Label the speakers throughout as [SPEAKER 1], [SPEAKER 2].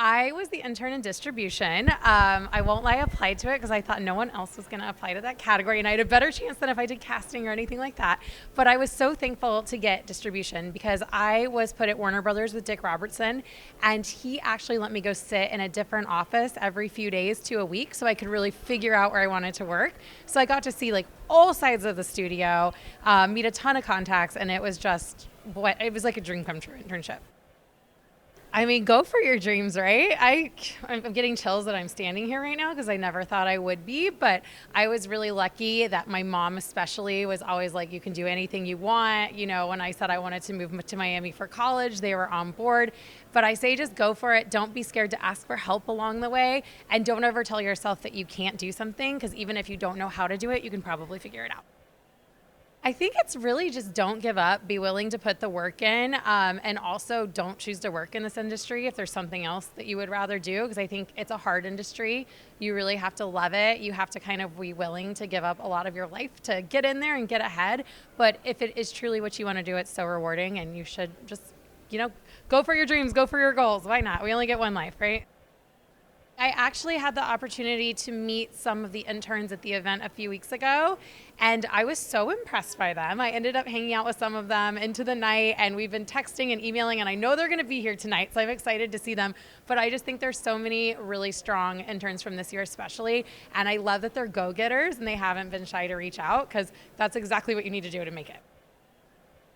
[SPEAKER 1] I was the intern in distribution. I won't lie, I applied to it because I thought no one else was going to apply to that category, and I had a better chance than if I did casting or anything like that. But I was so thankful to get distribution because I was put at Warner Brothers with Dick Robertson, and he actually let me go sit in a different office every few days to a week so I could really figure out where I wanted to work. So I got to see like all sides of the studio, meet a ton of contacts, and it was just it was like a dream come true internship. I mean, go for your dreams, right? I'm getting chills that I'm standing here right now because I never thought I would be, but I was really lucky that my mom especially was always like, you can do anything you want. You know, when I said I wanted to move to Miami for college, they were on board. But I say just go for it. Don't be scared to ask for help along the way. And don't ever tell yourself that you can't do something, because even if you don't know how to do it, you can probably figure it out. I think it's really just don't give up, be willing to put the work in, and also don't choose to work in this industry if there's something else that you would rather do, because I think it's a hard industry. You really have to love it. You have to kind of be willing to give up a lot of your life to get in there and get ahead. But if it is truly what you want to do, it's so rewarding, and you should just, go for your dreams, go for your goals. Why not? We only get one life, right? I actually had the opportunity to meet some of the interns at the event a few weeks ago, and I was so impressed by them. I ended up hanging out with some of them into the night, and we've been texting and emailing, and I know they're going to be here tonight, so I'm excited to see them. But I just think there's so many really strong interns from this year especially, and I love that they're go-getters and they haven't been shy to reach out, because that's exactly what you need to do to make it.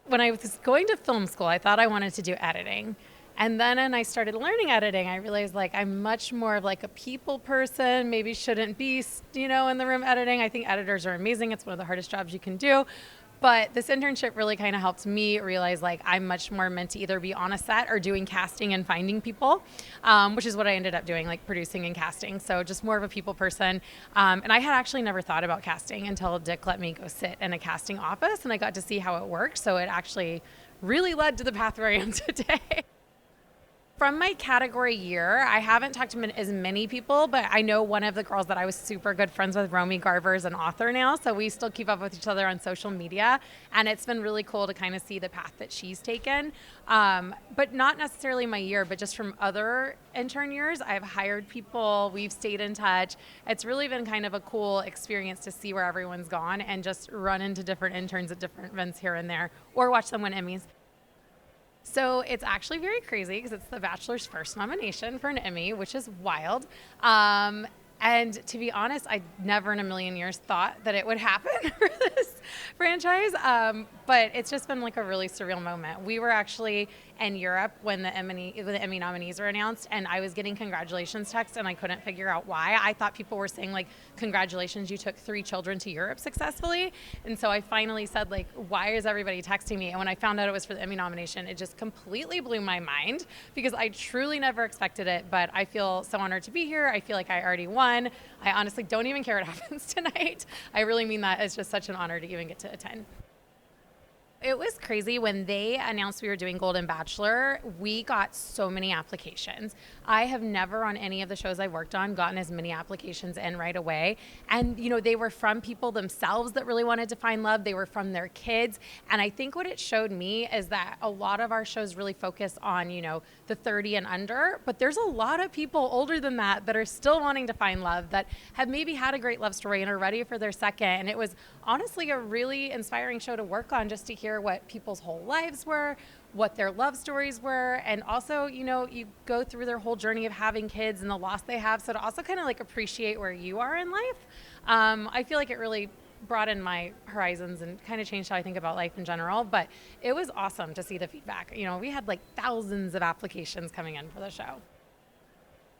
[SPEAKER 1] When I was going to film school, I thought I wanted to do editing. And then when I started learning editing, I realized I'm much more of a people person, maybe shouldn't be, in the room editing. I think editors are amazing. It's one of the hardest jobs you can do. But this internship really kind of helped me realize I'm much more meant to either be on a set or doing casting and finding people, which is what I ended up doing, producing and casting. So just more of a people person. And I had actually never thought about casting until Dick let me go sit in a casting office, and I got to see how it works. So it actually really led to the path where I am today. From my category year, I haven't talked to as many people, but I know one of the girls that I was super good friends with, Romy Garver, is an author now, so we still keep up with each other on social media, and it's been really cool to kind of see the path that she's taken. But not necessarily my year, but just from other intern years, I've hired people, we've stayed in touch. It's really been kind of a cool experience to see where everyone's gone and just run into different interns at different events here and there, or watch them win Emmys. So it's actually very crazy because it's The Bachelor's first nomination for an Emmy, which is wild. And to be honest, I never in a million years thought that it would happen for this franchise. But it's just been a really surreal moment. We were actually in Europe when the Emmy nominees were announced, and I was getting congratulations texts, and I couldn't figure out why. I thought people were saying congratulations, you took 3 children to Europe successfully. And so I finally said why is everybody texting me? And when I found out it was for the Emmy nomination, it just completely blew my mind because I truly never expected it. But I feel so honored to be here. I feel like I already won. I honestly don't even care what happens tonight. I really mean that. It's just such an honor to even get to attend. It was crazy when they announced we were doing Golden Bachelor. We got so many applications. I have never on any of the shows I've worked on gotten as many applications in right away. And, they were from people themselves that really wanted to find love. They were from their kids. And I think what it showed me is that a lot of our shows really focus on, the 30 and under. But there's a lot of people older than that are still wanting to find love, that have maybe had a great love story and are ready for their second. And it was honestly a really inspiring show to work on, just to hear what people's whole lives were, what their love stories were, and also, you go through their whole journey of having kids and the loss they have. So to also kind of appreciate where you are in life, I feel like it really broadened my horizons and kind of changed how I think about life in general. But it was awesome to see the feedback. We had thousands of applications coming in for the show.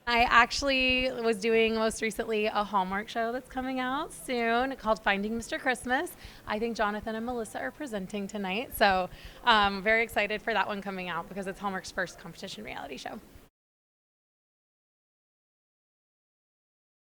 [SPEAKER 1] I actually was doing most recently a Hallmark show that's coming out soon called Finding Mr. Christmas. I think Jonathan and Melissa are presenting tonight. So very excited for that one coming out because it's Hallmark's first competition reality show.